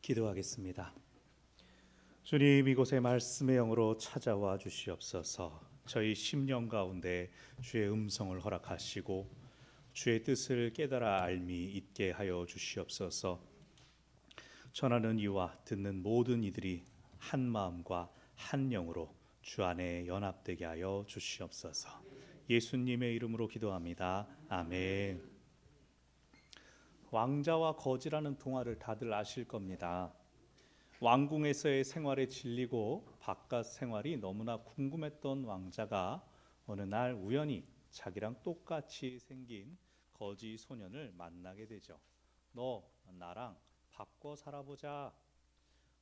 기도하겠습니다. 주님, 이곳에 말씀의 영으로 찾아와 주시옵소서. 저희 심령 가운데 주의 음성을 허락하시고 주의 뜻을 깨달아 알미 있게 하여 주시옵소서. 전하는 이와 듣는 모든 이들이 한 마음과 한 영으로 주 안에 연합되게 하여 주시옵소서. 예수님의 이름으로 기도합니다. 아멘. 왕자와 거지라는 동화를 다들 아실 겁니다. 왕궁에서의 생활에 질리고 바깥 생활이 너무나 궁금했던 왕자가 어느 날 우연히 자기랑 똑같이 생긴 거지 소년을 만나게 되죠. 너 나랑 바꿔 살아보자.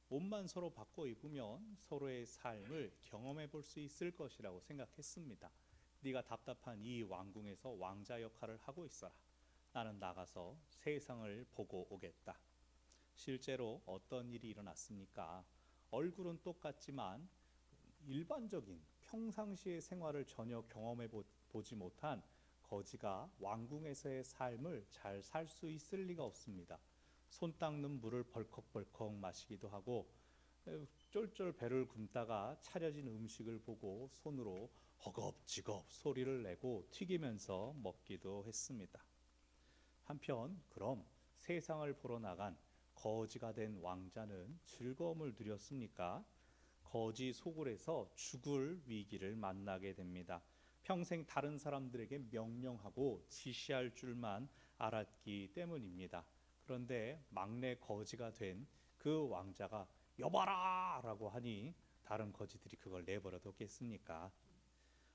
옷만 서로 바꿔 입으면 서로의 삶을 경험해 볼 수 있을 것이라고 생각했습니다. 네가 답답한 이 왕궁에서 왕자 역할을 하고 있어라. 나는 나가서 세상을 보고 오겠다. 실제로 어떤 일이 일어났습니까? 얼굴은 똑같지만 일반적인 평상시의 생활을 전혀 경험해 보지 못한 거지가 왕궁에서의 삶을 잘 살 수 있을 리가 없습니다. 손 닦는 물을 벌컥벌컥 마시기도 하고 쫄쫄 배를 굶다가 차려진 음식을 보고 손으로 허겁지겁 소리를 내고 튀기면서 먹기도 했습니다. 한편 그럼 세상을 보러 나간 거지가 된 왕자는 즐거움을 누렸습니까? 거지 소굴에서 죽을 위기를 만나게 됩니다. 평생 다른 사람들에게 명령하고 지시할 줄만 알았기 때문입니다. 그런데 막내 거지가 된 그 왕자가 여봐라 라고 하니 다른 거지들이 그걸 내버려 뒀겠습니까?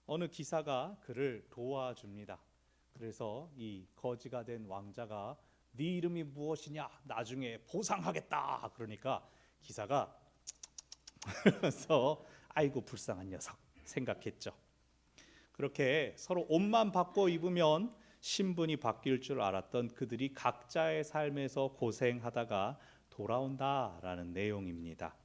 어느 기사가 그를 도와줍니다. 그래서 이 거지가 된 왕자가 네 이름이 무엇이냐? 나중에 보상하겠다. 그러니까 기사가 그래서 아이고 불쌍한 녀석 생각했죠. 그렇게 서로 옷만 바꿔 입으면 신분이 바뀔 줄 알았던 그들이 각자의 삶에서 고생하다가 돌아온다라는 내용입니다.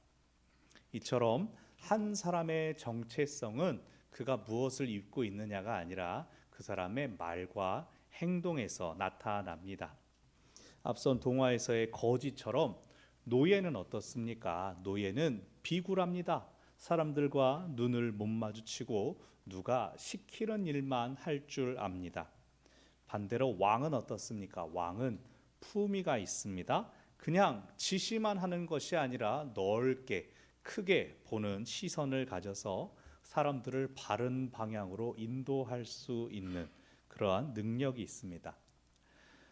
이처럼 한 사람의 정체성은 그가 무엇을 입고 있느냐가 아니라 그 사람의 말과 행동에서 나타납니다. 앞선 동화에서의 거지처럼 노예는 어떻습니까? 노예는 비굴합니다. 사람들과 눈을 못 마주치고 누가 시키는 일만 할 줄 압니다. 반대로 왕은 어떻습니까? 왕은 품위가 있습니다. 그냥 지시만 하는 것이 아니라 넓게 크게 보는 시선을 가져서 사람들을 바른 방향으로 인도할 수 있는 그러한 능력이 있습니다.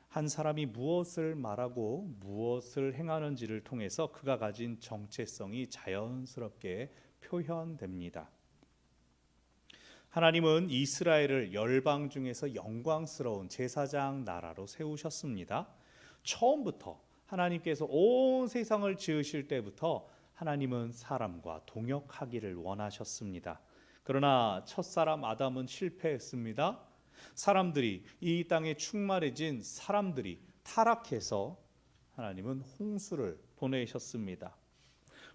한 사람이 무엇을 말하고 무엇을 행하는지를 통해서 그가 가진 정체성이 자연스럽게 표현됩니다. 하나님은 이스라엘을 열방 중에서 영광스러운 제사장 나라로 세우셨습니다. 처음부터 하나님께서 온 세상을 지으실 때부터 하나님은 사람과 동역하기를 원하셨습니다. 그러나 첫사람 아담은 실패했습니다. 사람들이 이 땅에 충만해진 사람들이 타락해서 하나님은 홍수를 보내셨습니다.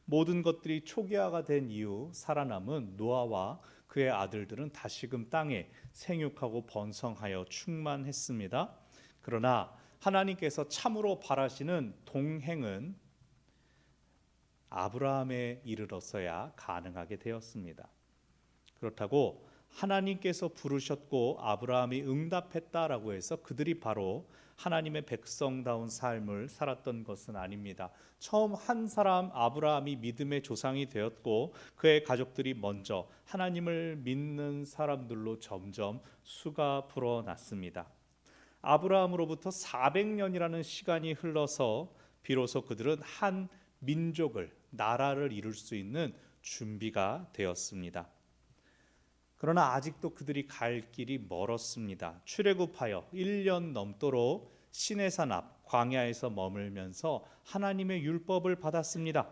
모든 것들이 초기화가 된 이후 살아남은 노아와 그의 아들들은 다시금 땅에 생육하고 번성하여 충만했습니다. 그러나 하나님께서 참으로 바라시는 동행은 아브라함에 이르러서야 가능하게 되었습니다. 그렇다고 하나님께서 부르셨고 아브라함이 응답했다라고 해서 그들이 바로 하나님의 백성다운 삶을 살았던 것은 아닙니다. 처음 한 사람 아브라함이 믿음의 조상이 되었고 그의 가족들이 먼저 하나님을 믿는 사람들로 점점 수가 불어났습니다. 아브라함으로부터 400년이라는 시간이 흘러서 비로소 그들은 한 민족을 나라를 이룰 수 있는 준비가 되었습니다. 그러나 아직도 그들이 갈 길이 멀었습니다. 출애굽하여 1년 넘도록 시내산 앞 광야에서 머물면서 하나님의 율법을 받았습니다.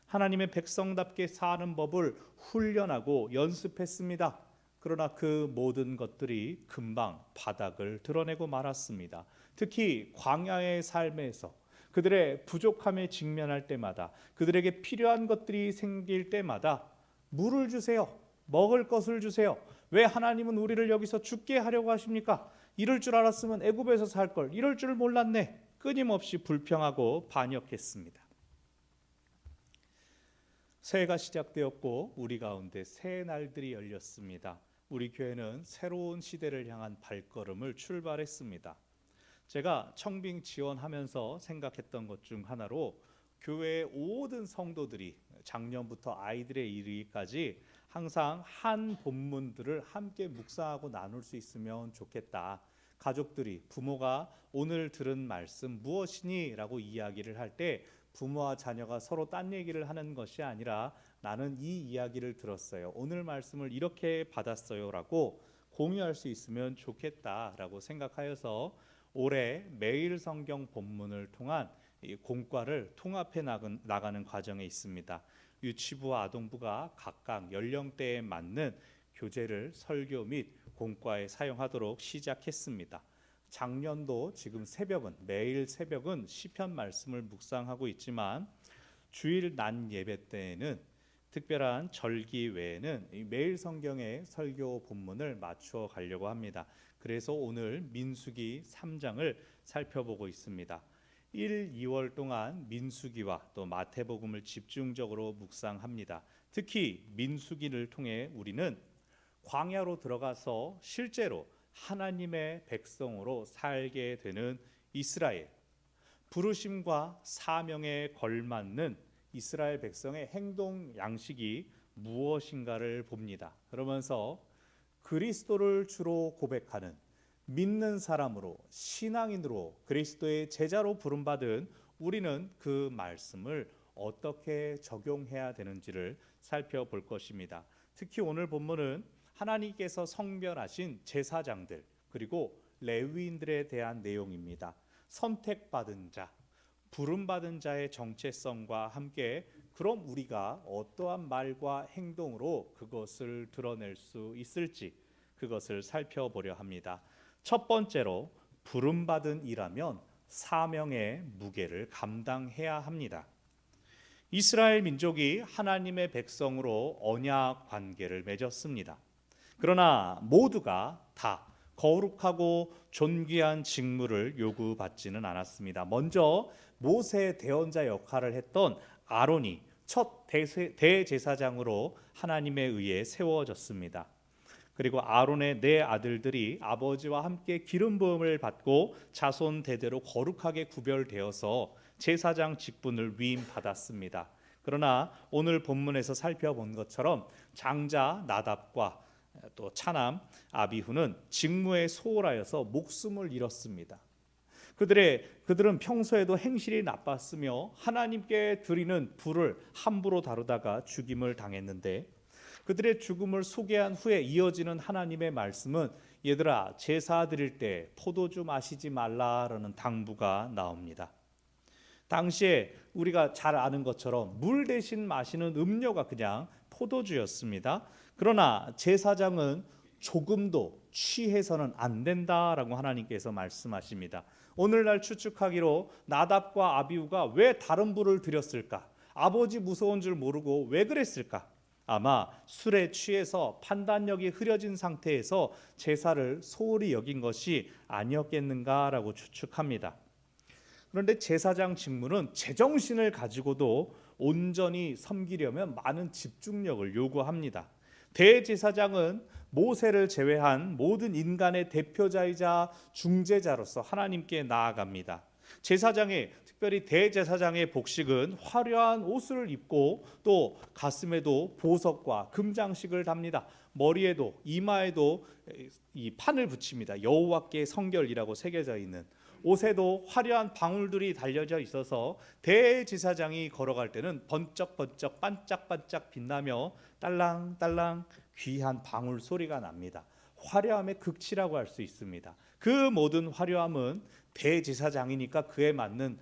하나님의 백성답게 사는 법을 훈련하고 연습했습니다. 그러나 그 모든 것들이 금방 바닥을 드러내고 말았습니다. 특히 광야의 삶에서 그들의 부족함에 직면할 때마다 그들에게 필요한 것들이 생길 때마다 물을 주세요. 먹을 것을 주세요. 왜 하나님은 우리를 여기서 죽게 하려고 하십니까? 이럴 줄 알았으면 애굽에서 살 걸. 이럴 줄 몰랐네. 끊임없이 불평하고 반역했습니다. 새해가 시작되었고 우리 가운데 새 날들이 열렸습니다. 우리 교회는 새로운 시대를 향한 발걸음을 출발했습니다. 제가 청빙 지원하면서 생각했던 것 중 하나로 교회의 모든 성도들이 작년부터 아이들에 이르기까지 항상 한 본문들을 함께 묵상하고 나눌 수 있으면 좋겠다. 가족들이 부모가 오늘 들은 말씀 무엇이니? 라고 이야기를 할 때 부모와 자녀가 서로 딴 얘기를 하는 것이 아니라 나는 이 이야기를 들었어요. 오늘 말씀을 이렇게 받았어요. 라고 공유할 수 있으면 좋겠다라고 생각하여서 올해 매일 성경 본문을 통한 이 공과를 통합해 나가는 과정에 있습니다. 유치부와 아동부가 각각 연령대에 맞는 교재를 설교 및 공과에 사용하도록 시작했습니다. 작년도 지금 매일 새벽은 시편 말씀을 묵상하고 있지만 주일 낮 예배 때에는 특별한 절기 외에는 매일 성경의 설교 본문을 맞추어 가려고 합니다. 그래서 오늘 민수기 3장을 살펴보고 있습니다. 1, 2월 동안 민수기와 또 마태복음을 집중적으로 묵상합니다. 특히 민수기를 통해 우리는 광야로 들어가서 실제로 하나님의 백성으로 살게 되는 이스라엘, 부르심과 사명에 걸맞는 이스라엘 백성의 행동 양식이 무엇인가를 봅니다. 그러면서 그리스도를 주로 고백하는 믿는 사람으로, 신앙인으로, 그리스도의 제자로 부름받은 우리는 그 말씀을 어떻게 적용해야 되는지를 살펴볼 것입니다. 특히 오늘 본문은 하나님께서 성별하신 제사장들 그리고 레위인들에 대한 내용입니다. 선택받은 자, 부름받은 자의 정체성과 함께 그럼 우리가 어떠한 말과 행동으로 그것을 드러낼 수 있을지 그것을 살펴보려 합니다. 첫 번째로 부름받은 이라면 사명의 무게를 감당해야 합니다. 이스라엘 민족이 하나님의 백성으로 언약 관계를 맺었습니다. 그러나 모두가 다 거룩하고 존귀한 직무를 요구받지는 않았습니다. 먼저 모세의 대언자 역할을 했던 아론이 첫 대제사장으로 하나님에 의해 세워졌습니다. 그리고 아론의 네 아들들이 아버지와 함께 기름 부음을 받고 자손 대대로 거룩하게 구별되어서 제사장 직분을 위임받았습니다. 그러나 오늘 본문에서 살펴본 것처럼 장자 나답과 또 차남 아비후는 직무에 소홀하여서 목숨을 잃었습니다. 그들은 평소에도 행실이 나빴으며 하나님께 드리는 불을 함부로 다루다가 죽임을 당했는데 그들의 죽음을 소개한 후에 이어지는 하나님의 말씀은 얘들아 제사 드릴 때 포도주 마시지 말라라는 당부가 나옵니다. 당시에 우리가 잘 아는 것처럼 물 대신 마시는 음료가 그냥 포도주였습니다. 그러나 제사장은 조금도 취해서는 안 된다라고 하나님께서 말씀하십니다. 오늘날 추측하기로 나답과 아비후가 왜 다른 불을 드렸을까? 아버지 무서운 줄 모르고 왜 그랬을까? 아마 술에 취해서 판단력이 흐려진 상태에서 제사를 소홀히 여긴 것이 아니었겠는가라고 추측합니다. 그런데 제사장 직무는 제정신을 가지고도 온전히 섬기려면 많은 집중력을 요구합니다. 대제사장은 모세를 제외한 모든 인간의 대표자이자 중재자로서 하나님께 나아갑니다. 특별히 대제사장의 복식은 화려한 옷을 입고 또 가슴에도 보석과 금장식을 답니다. 머리에도 이마에도 이 판을 붙입니다. 여호와께 성결이라고 새겨져 있는 옷에도 화려한 방울들이 달려져 있어서 대제사장이 걸어갈 때는 번쩍번쩍 반짝반짝 빛나며 딸랑딸랑 귀한 방울 소리가 납니다. 화려함의 극치라고 할 수 있습니다. 그 모든 화려함은 대제사장이니까 그에 맞는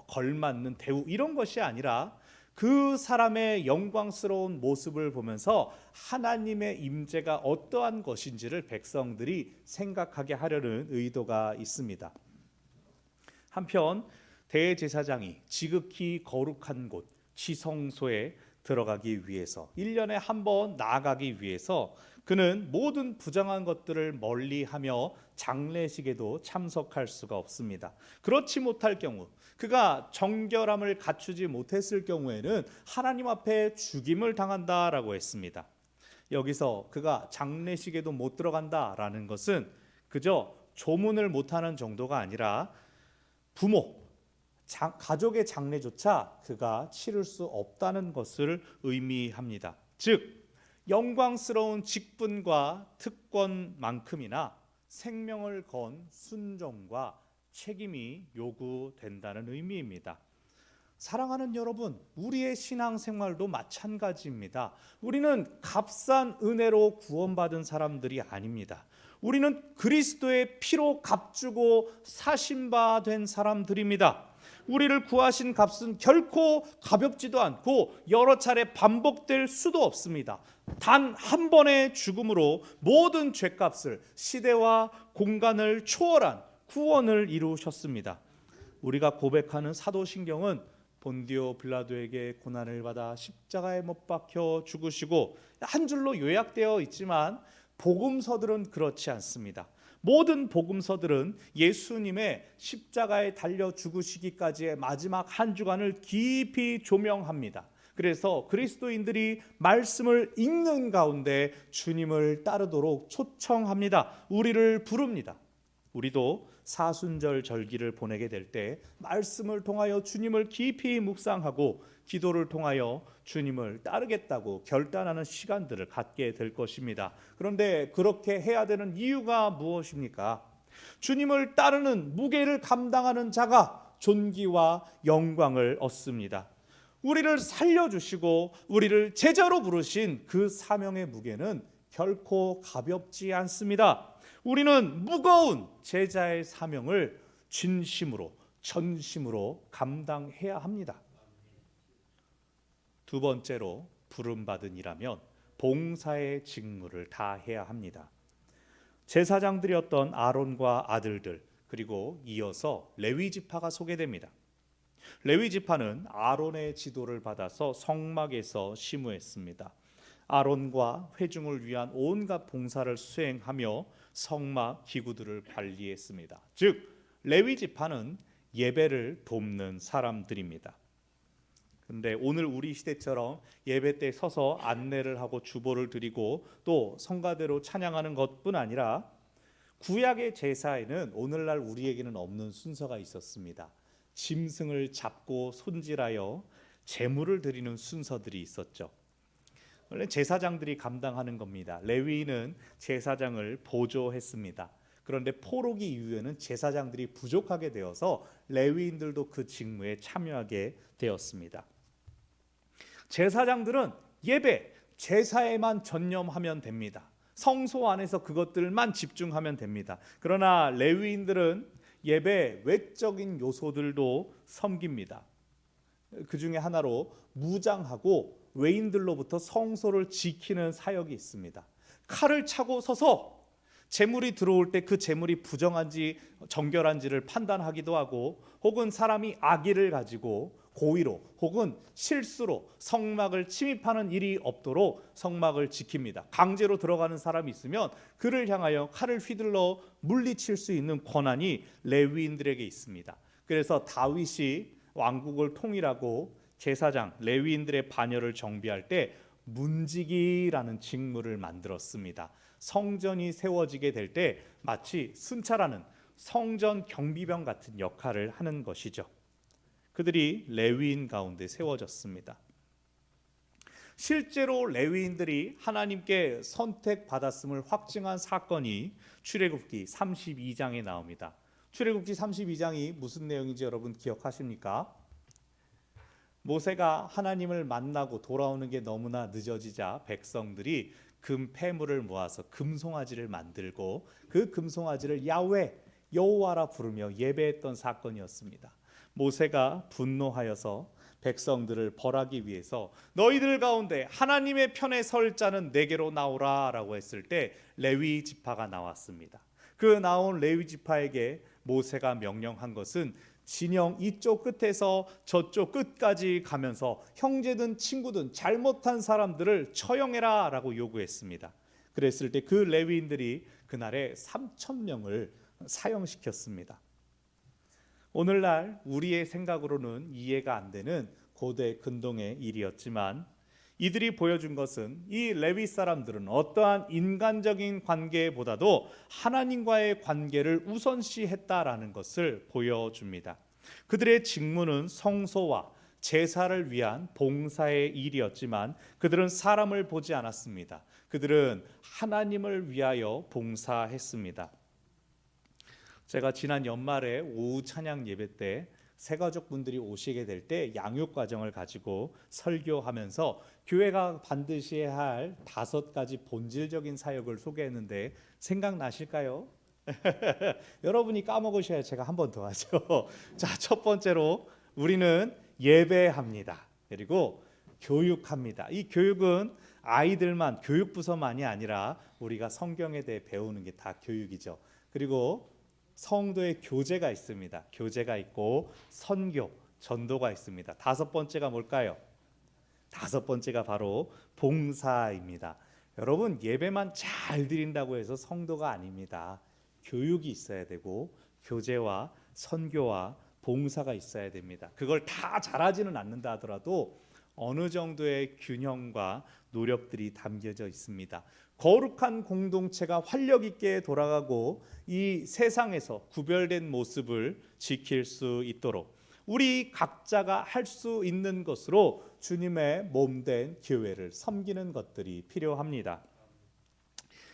걸맞는 대우 이런 것이 아니라 그 사람의 영광스러운 모습을 보면서 하나님의 임재가 어떠한 것인지를 백성들이 생각하게 하려는 의도가 있습니다. 한편 대제사장이 지극히 거룩한 곳 지성소에 들어가기 위해서 1년에 한 번 나아가기 위해서 그는 모든 부정한 것들을 멀리하며 장례식에도 참석할 수가 없습니다. 그렇지 못할 경우, 그가 정결함을 갖추지 못했을 경우에는 하나님 앞에 죽임을 당한다라고 했습니다. 여기서 그가 장례식에도 못 들어간다라는 것은 그저 조문을 못하는 정도가 아니라 부모, 가족의 장례조차 그가 치를 수 없다는 것을 의미합니다. 즉 영광스러운 직분과 특권만큼이나 생명을 건 순종과 책임이 요구된다는 의미입니다. 사랑하는 여러분, 우리의 신앙생활도 마찬가지입니다. 우리는 값싼 은혜로 구원받은 사람들이 아닙니다. 우리는 그리스도의 피로 값주고 사신 바 된 사람들입니다. 우리를 구하신 값은 결코 가볍지도 않고 여러 차례 반복될 수도 없습니다. 단 한 번의 죽음으로 모든 죄값을, 시대와 공간을 초월한 구원을 이루셨습니다. 우리가 고백하는 사도신경은 본디오 빌라도에게 고난을 받아 십자가에 못 박혀 죽으시고 한 줄로 요약되어 있지만 복음서들은 그렇지 않습니다. 모든 복음서들은 예수님의 십자가에 달려 죽으시기까지의 마지막 한 주간을 깊이 조명합니다. 그래서 그리스도인들이 말씀을 읽는 가운데 주님을 따르도록 초청합니다. 우리를 부릅니다. 우리도 사순절 절기를 보내게 될 때 말씀을 통하여 주님을 깊이 묵상하고 기도를 통하여 주님을 따르겠다고 결단하는 시간들을 갖게 될 것입니다. 그런데 그렇게 해야 되는 이유가 무엇입니까? 주님을 따르는 무게를 감당하는 자가 존귀와 영광을 얻습니다. 우리를 살려주시고 우리를 제자로 부르신 그 사명의 무게는 결코 가볍지 않습니다. 우리는 무거운 제자의 사명을 진심으로 전심으로 감당해야 합니다. 두 번째로 부름받은 이라면 봉사의 직무를 다해야 합니다. 제사장들이었던 아론과 아들들, 그리고 이어서 레위 지파가 소개됩니다. 레위 지파는 아론의 지도를 받아서 성막에서 심우했습니다. 아론과 회중을 위한 온갖 봉사를 수행하며 성막 기구들을 관리했습니다. 즉 레위 지파는 예배를 돕는 사람들입니다. 근데 오늘 우리 시대처럼 예배 때 서서 안내를 하고 주보를 드리고 또 성가대로 찬양하는 것뿐 아니라 구약의 제사에는 오늘날 우리에게는 없는 순서가 있었습니다. 짐승을 잡고 손질하여 제물을 드리는 순서들이 있었죠. 원래 제사장들이 감당하는 겁니다. 레위인은 제사장을 보조했습니다. 그런데 포로기 이후에는 제사장들이 부족하게 되어서 레위인들도 그 직무에 참여하게 되었습니다. 제사장들은 예배, 제사에만 전념하면 됩니다. 성소 안에서 그것들만 집중하면 됩니다. 그러나 레위인들은 예배 외적인 요소들도 섬깁니다. 그 중에 하나로 무장하고 외인들로부터 성소를 지키는 사역이 있습니다. 칼을 차고 서서 재물이 들어올 때 그 재물이 부정한지 정결한지를 판단하기도 하고, 혹은 사람이 악의를 가지고 고의로 혹은 실수로 성막을 침입하는 일이 없도록 성막을 지킵니다. 강제로 들어가는 사람이 있으면 그를 향하여 칼을 휘둘러 물리칠 수 있는 권한이 레위인들에게 있습니다. 그래서 다윗이 왕국을 통일하고 제사장, 레위인들의 반열을 정비할 때 문지기라는 직무를 만들었습니다. 성전이 세워지게 될 때 마치 순찰하는 성전 경비병 같은 역할을 하는 것이죠. 그들이 레위인 가운데 세워졌습니다. 실제로 레위인들이 하나님께 선택받았음을 확증한 사건이 출애굽기 32장에 나옵니다. 출애굽기 32장이 무슨 내용인지 여러분 기억하십니까? 모세가 하나님을 만나고 돌아오는 게 너무나 늦어지자 백성들이 금 패물을 모아서 금송아지를 만들고 그 금송아지를 야훼, 여호와라 부르며 예배했던 사건이었습니다. 모세가 분노하여서 백성들을 벌하기 위해서 너희들 가운데 하나님의 편에 설 자는 내게로 나오라 라고 했을 때 레위 지파가 나왔습니다. 그 나온 레위 지파에게 모세가 명령한 것은 진영 이쪽 끝에서 저쪽 끝까지 가면서 형제든 친구든 잘못한 사람들을 처형해라 라고 요구했습니다. 그랬을 때 그 레위인들이 그날에 3,000명을 사형시켰습니다. 오늘날 우리의 생각으로는 이해가 안 되는 고대 근동의 일이었지만 이들이 보여준 것은 이 레위 사람들은 어떠한 인간적인 관계보다도 하나님과의 관계를 우선시했다라는 것을 보여줍니다. 그들의 직무는 성소와 제사를 위한 봉사의 일이었지만 그들은 사람을 보지 않았습니다. 그들은 하나님을 위하여 봉사했습니다. 제가 지난 연말에 오후 찬양 예배 때 새가족분들이 오시게 될 때 양육 과정을 가지고 설교하면서 교회가 반드시 해야 할 5가지 본질적인 사역을 소개했는데 생각나실까요? 여러분이 까먹으셔야 제가 한 번 더 하죠. 자, 첫 번째로 우리는 예배합니다. 그리고 교육합니다. 이 교육은 아이들만, 교육부서만이 아니라 우리가 성경에 대해 배우는 게 다 교육이죠. 그리고 성도의 교제가 있습니다. 교제가 있고 선교, 전도가 있습니다. 5번째가 뭘까요? 5번째가 바로 봉사입니다. 여러분, 예배만 잘 드린다고 해서 성도가 아닙니다. 교육이 있어야 되고 교제와 선교와 봉사가 있어야 됩니다. 그걸 다 잘하지는 않는다 하더라도 어느 정도의 균형과 노력들이 담겨져 있습니다. 거룩한 공동체가 활력 있게 돌아가고 이 세상에서 구별된 모습을 지킬 수 있도록 우리 각자가 할 수 있는 것으로 주님의 몸된 교회를 섬기는 것들이 필요합니다.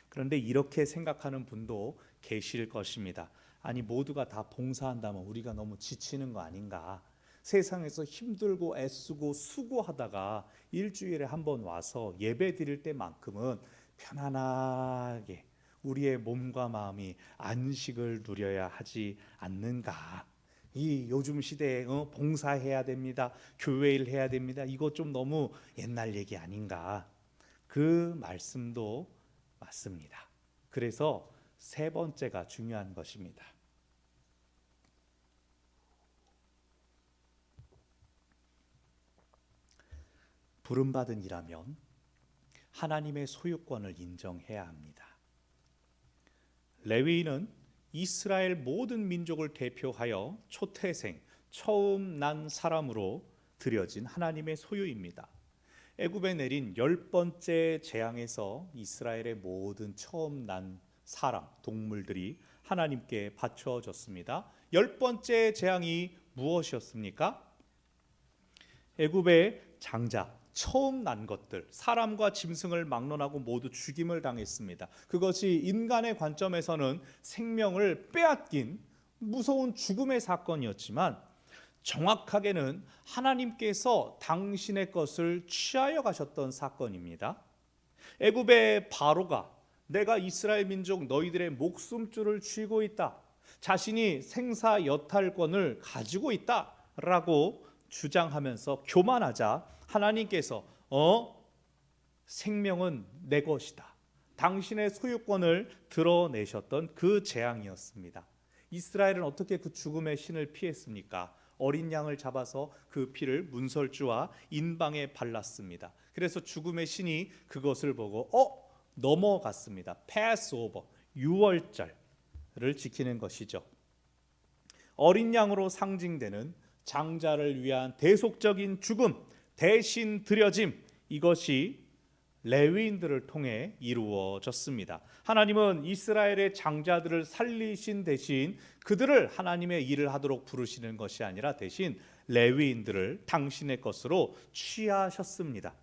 그런데 이렇게 생각하는 분도 계실 것입니다. 아니, 모두가 다 봉사한다면 우리가 너무 지치는 거 아닌가? 세상에서 힘들고 애쓰고 수고하다가 일주일에 한 번 와서 예배 드릴 때만큼은 편안하게 우리의 몸과 마음이 안식을 누려야 하지 않는가? 이 요즘 시대에 봉사해야 됩니다. 교회 일 해야 됩니다. 이거 좀 너무 옛날 얘기 아닌가? 그 말씀도 맞습니다. 그래서 3번째가 중요한 것입니다. 부름받은 이라면 하나님의 소유권을 인정해야 합니다. 레위인은 이스라엘 모든 민족을 대표하여 초태생, 처음 난 사람으로 드려진 하나님의 소유입니다. 애굽에 내린 10번째 재앙에서 이스라엘의 모든 처음 난 사람, 동물들이 하나님께 바쳐졌습니다. 10번째 재앙이 무엇이었습니까? 애굽의 장자, 처음 난 것들, 사람과 짐승을 막론하고 모두 죽임을 당했습니다. 그것이 인간의 관점에서는 생명을 빼앗긴 무서운 죽음의 사건이었지만 정확하게는 하나님께서 당신의 것을 취하여 가셨던 사건입니다. 애굽의 바로가 내가 이스라엘 민족 너희들의 목숨줄을 쥐고 있다, 자신이 생사 여탈권을 가지고 있다라고 주장하면서 교만하자 하나님께서 생명은 내 것이다, 당신의 소유권을 드러내셨던 그 재앙이었습니다. 이스라엘은 어떻게 그 죽음의 신을 피했습니까? 어린 양을 잡아서 그 피를 문설주와 인방에 발랐습니다. 그래서 죽음의 신이 그것을 보고 넘어갔습니다. 패스오버, 유월절을 지키는 것이죠. 어린 양으로 상징되는 장자를 위한 대속적인 죽음, 대신 드려짐, 이것이 레위인들을 통해 이루어졌습니다. 하나님은 이스라엘의 장자들을 살리신 대신 그들을 하나님의 일을 하도록 부르시는 것이 아니라 대신 레위인들을 당신의 것으로 취하셨습니다.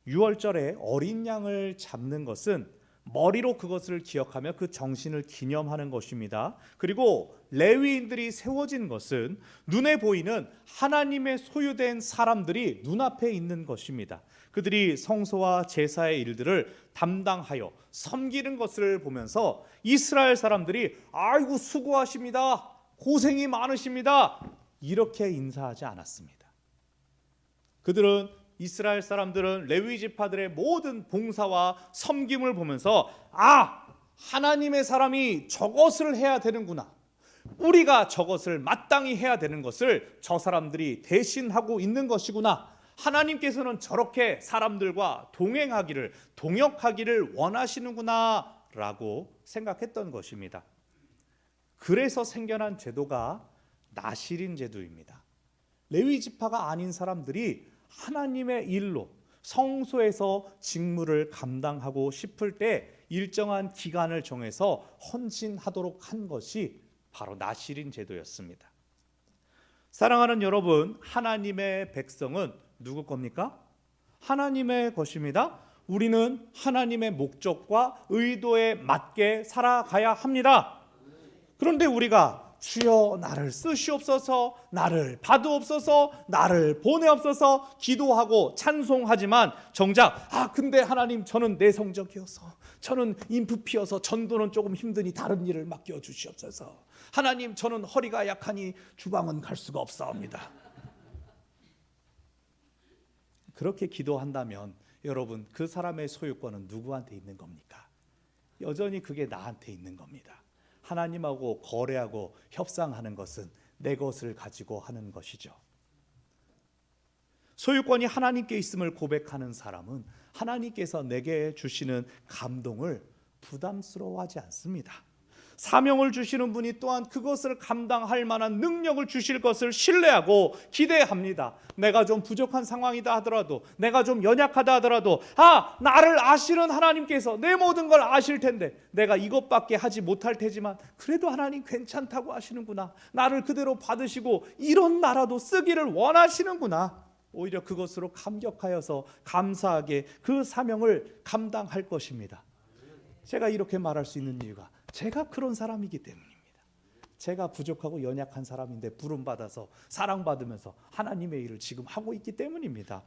유월절에 어린 양을 잡는 것은 머리로 그것을 기억하며 그 정신을 기념하는 것입니다. 그리고 레위인들이 세워진 것은 눈에 보이는 하나님의 소유된 사람들이 눈앞에 있는 것입니다. 그들이 성소와 제사의 일들을 담당하여 섬기는 것을 보면서 이스라엘 사람들이 아이고 수고하십니다, 고생이 많으십니다, 이렇게 인사하지 않았습니다. 그들은 이스라엘 사람들은 레위 지파들의 모든 봉사와 섬김을 보면서 하나님의 사람이 저것을 해야 되는구나, 우리가 저것을 마땅히 해야 되는 것을 저 사람들이 대신하고 있는 것이구나 하나님께서는 저렇게 사람들과 동행하기를, 동역하기를 원하시는구나 라고 생각했던 것입니다. 그래서 생겨난 제도가 나실인 제도입니다. 레위 지파가 아닌 사람들이 하나님의 일로 성소에서 직무를 감당하고 싶을 때 일정한 기간을 정해서 헌신하도록 한 것이 바로 나실인 제도였습니다. 사랑하는 여러분, 하나님의 백성은 누구 겁니까? 하나님의 것입니다. 우리는 하나님의 목적과 의도에 맞게 살아가야 합니다. 그런데 우리가 주여 나를 쓰시옵소서, 나를 받으옵소서, 나를 보내옵소서 기도하고 찬송하지만 정작 근데 하나님 저는 내성적이어서, 저는 인프피여서 전도는 조금 힘드니 다른 일을 맡겨주시옵소서, 하나님 저는 허리가 약하니 주방은 갈 수가 없사옵니다. 그렇게 기도한다면 여러분, 그 사람의 소유권은 누구한테 있는 겁니까? 여전히 그게 나한테 있는 겁니다. 하나님하고 거래하고 협상하는 것은 내 것을 가지고 하는 것이죠. 소유권이 하나님께 있음을 고백하는 사람은 하나님께서 내게 주시는 감동을 부담스러워하지 않습니다. 사명을 주시는 분이 또한 그것을 감당할 만한 능력을 주실 것을 신뢰하고 기대합니다. 내가 좀 부족한 상황이다 하더라도, 내가 좀 연약하다 하더라도 나를 아시는 하나님께서 내 모든 걸 아실 텐데 내가 이것밖에 하지 못할 테지만 그래도 하나님 괜찮다고 하시는구나, 나를 그대로 받으시고 이런 나라도 쓰기를 원하시는구나, 오히려 그것으로 감격하여서 감사하게 그 사명을 감당할 것입니다. 제가 이렇게 말할 수 있는 이유가 제가 그런 사람이기 때문입니다. 제가 부족하고 연약한 사람인데 부름받아서 사랑받으면서 하나님의 일을 지금 하고 있기 때문입니다.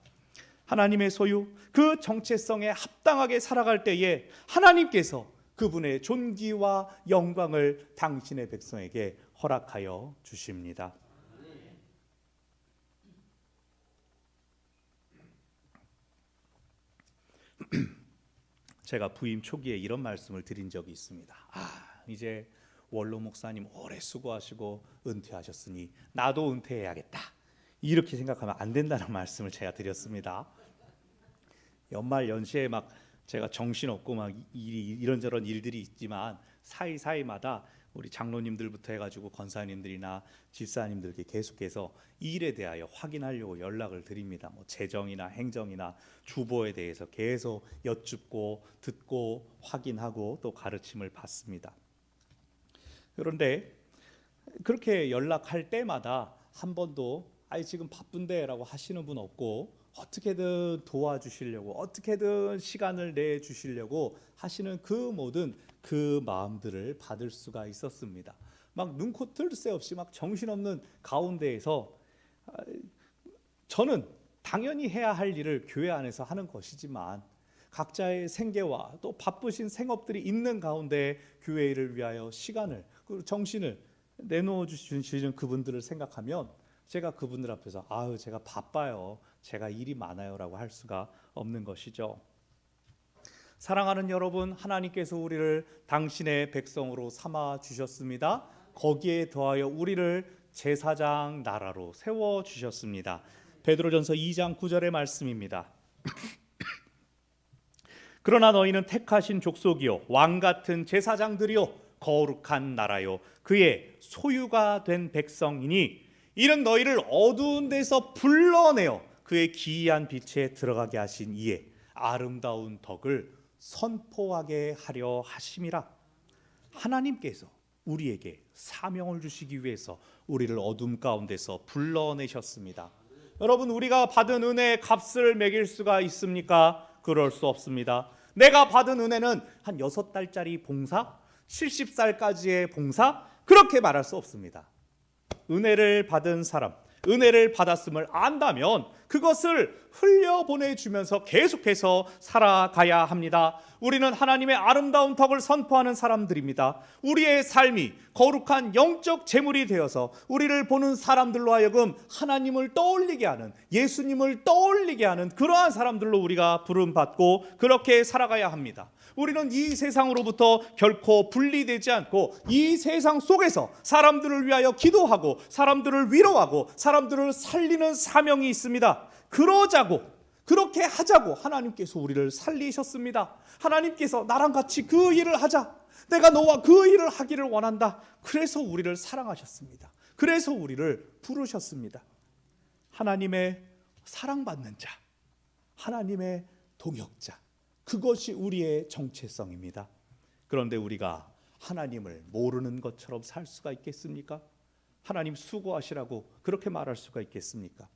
하나님의 소유, 그 정체성에 합당하게 살아갈 때에 하나님께서 그분의 존귀와 영광을 당신의 백성에게 허락하여 주십니다. 제가 부임 초기에 이런 말씀을 드린 적이 있습니다. 이제 원로 목사님 오래 수고하시고 은퇴하셨으니 나도 은퇴해야겠다, 이렇게 생각하면 안 된다는 말씀을 제가 드렸습니다. 연말 연시에 막 제가 정신없고 막 이런저런 일들이 있지만 사이사이마다 우리 장로님들부터 해가지고 권사님들이나 집사님들께 계속해서 이 일에 대하여 확인하려고 연락을 드립니다. 뭐 재정이나 행정이나 주보에 대해서 계속 여쭙고 듣고 확인하고 또 가르침을 받습니다. 그런데 그렇게 연락할 때마다 한 번도 지금 바쁜데 라고 하시는 분 없고, 어떻게든 도와주시려고, 어떻게든 시간을 내주시려고 하시는 그 모든 그 마음들을 받을 수가 있었습니다. 막 눈코 뜰 새 없이 막 정신없는 가운데에서 저는 당연히 해야 할 일을 교회 안에서 하는 것이지만 각자의 생계와 또 바쁘신 생업들이 있는 가운데 교회 일을 위하여 시간을, 그리고 정신을 내놓아 주시는 그분들을 생각하면 제가 그분들 앞에서 제가 바빠요, 제가 일이 많아요 라고 할 수가 없는 것이죠. 사랑하는 여러분, 하나님께서 우리를 당신의 백성으로 삼아 주셨습니다. 거기에 더하여 우리를 제사장 나라로 세워 주셨습니다. 베드로전서 2장 9절의 말씀입니다. 그러나 너희는 택하신 족속이요 왕 같은 제사장들이요 거룩한 나라요 그의 소유가 된 백성이니 이는 너희를 어두운 데서 불러내어 그의 기이한 빛에 들어가게 하신 이의 아름다운 덕을 선포하게 하려 하심이라. 하나님께서 우리에게 사명을 주시기 위해서 우리를 어둠 가운데서 불러내셨습니다. 여러분, 우리가 받은 은혜의 값을 매길 수가 있습니까? 그럴 수 없습니다. 내가 받은 은혜는 한 6달짜리 봉사, 70살까지의 봉사, 그렇게 말할 수 없습니다. 은혜를 받은 사람, 은혜를 받았음을 안다면 그것을 흘려보내주면서 계속해서 살아가야 합니다. 우리는 하나님의 아름다운 덕을 선포하는 사람들입니다. 우리의 삶이 거룩한 영적 제물이 되어서 우리를 보는 사람들로 하여금 하나님을 떠올리게 하는, 예수님을 떠올리게 하는 그러한 사람들로 우리가 부름받고 그렇게 살아가야 합니다. 우리는 이 세상으로부터 결코 분리되지 않고 이 세상 속에서 사람들을 위하여 기도하고 사람들을 위로하고 사람들을 살리는 사명이 있습니다. 그러자고, 그렇게 하자고 하나님께서 우리를 살리셨습니다. 하나님께서 나랑 같이 그 일을 하자. 내가 너와 그 일을 하기를 원한다. 그래서 우리를 사랑하셨습니다. 그래서 우리를 부르셨습니다. 하나님의 사랑받는 자, 하나님의 동역자, 그것이 우리의 정체성입니다. 그런데 우리가 하나님을 모르는 것처럼 살 수가 있겠습니까? 하나님 수고하시라고 그렇게 말할 수가 있겠습니까?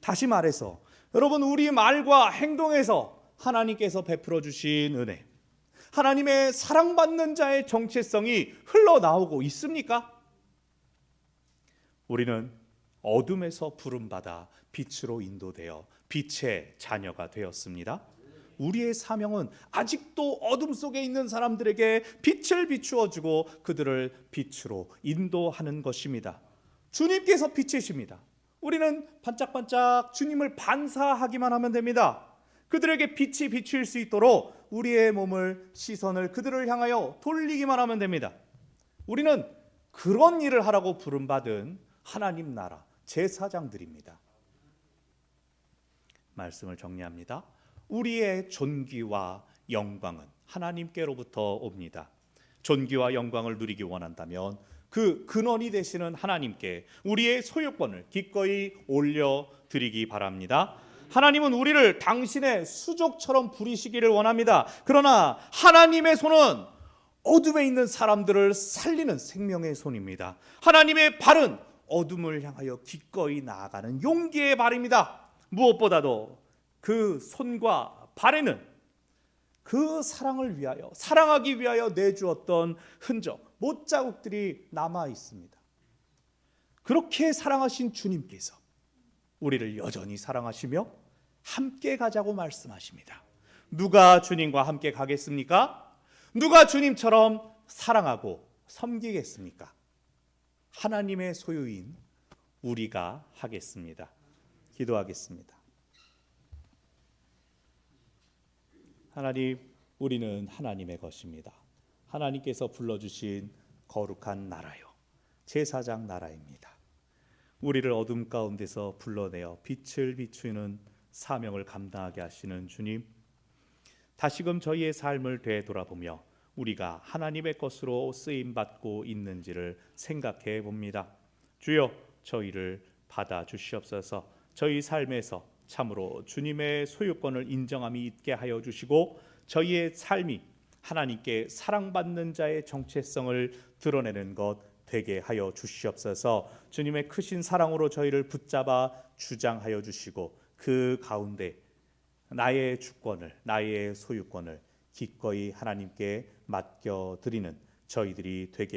다시 말해서 여러분, 우리 말과 행동에서 하나님께서 베풀어 주신 은혜, 하나님의 사랑받는 자의 정체성이 흘러나오고 있습니까? 우리는 어둠에서 부름받아 빛으로 인도되어 빛의 자녀가 되었습니다. 우리의 사명은 아직도 어둠 속에 있는 사람들에게 빛을 비추어주고 그들을 빛으로 인도하는 것입니다. 주님께서 빛이십니다. 우리는 반짝반짝 주님을 반사하기만 하면 됩니다. 그들에게 빛이 비칠 수 있도록 우리의 몸을, 시선을 그들을 향하여 돌리기만 하면 됩니다. 우리는 그런 일을 하라고 부름받은 하나님 나라 제사장들입니다. 말씀을 정리합니다. 우리의 존귀와 영광은 하나님께로부터 옵니다. 존귀와 영광을 누리기 원한다면 그 근원이 되시는 하나님께 우리의 소유권을 기꺼이 올려드리기 바랍니다. 하나님은 우리를 당신의 수족처럼 부리시기를 원합니다. 그러나 하나님의 손은 어둠에 있는 사람들을 살리는 생명의 손입니다. 하나님의 발은 어둠을 향하여 기꺼이 나아가는 용기의 발입니다. 무엇보다도 그 손과 발에는 그 사랑을 위하여, 사랑하기 위하여 내주었던 흔적, 못자국들이 남아 있습니다. 그렇게 사랑하신 주님께서 우리를 여전히 사랑하시며 함께 가자고 말씀하십니다. 누가 주님과 함께 가겠습니까? 누가 주님처럼 사랑하고 섬기겠습니까? 하나님의 소유인 우리가 하겠습니다. 기도하겠습니다. 하나님, 우리는 하나님의 것입니다. 하나님께서 불러주신 거룩한 나라요, 제사장 나라입니다. 우리를 어둠 가운데서 불러내어 빛을 비추는 사명을 감당하게 하시는 주님, 다시금 저희의 삶을 되돌아보며 우리가 하나님의 것으로 쓰임받고 있는지를 생각해 봅니다. 주여, 저희를 받아주시옵소서. 저희 삶에서 참으로 주님의 소유권을 인정함이 있게 하여 주시고 저희의 삶이 하나님께 사랑받는 자의 정체성을 드러내는 것 되게 하여 주시옵소서. 주님의 크신 사랑으로 저희를 붙잡아 주장하여 주시고 그 가운데 나의 주권을, 나의 소유권을 기꺼이 하나님께 맡겨드리는 저희들이 되게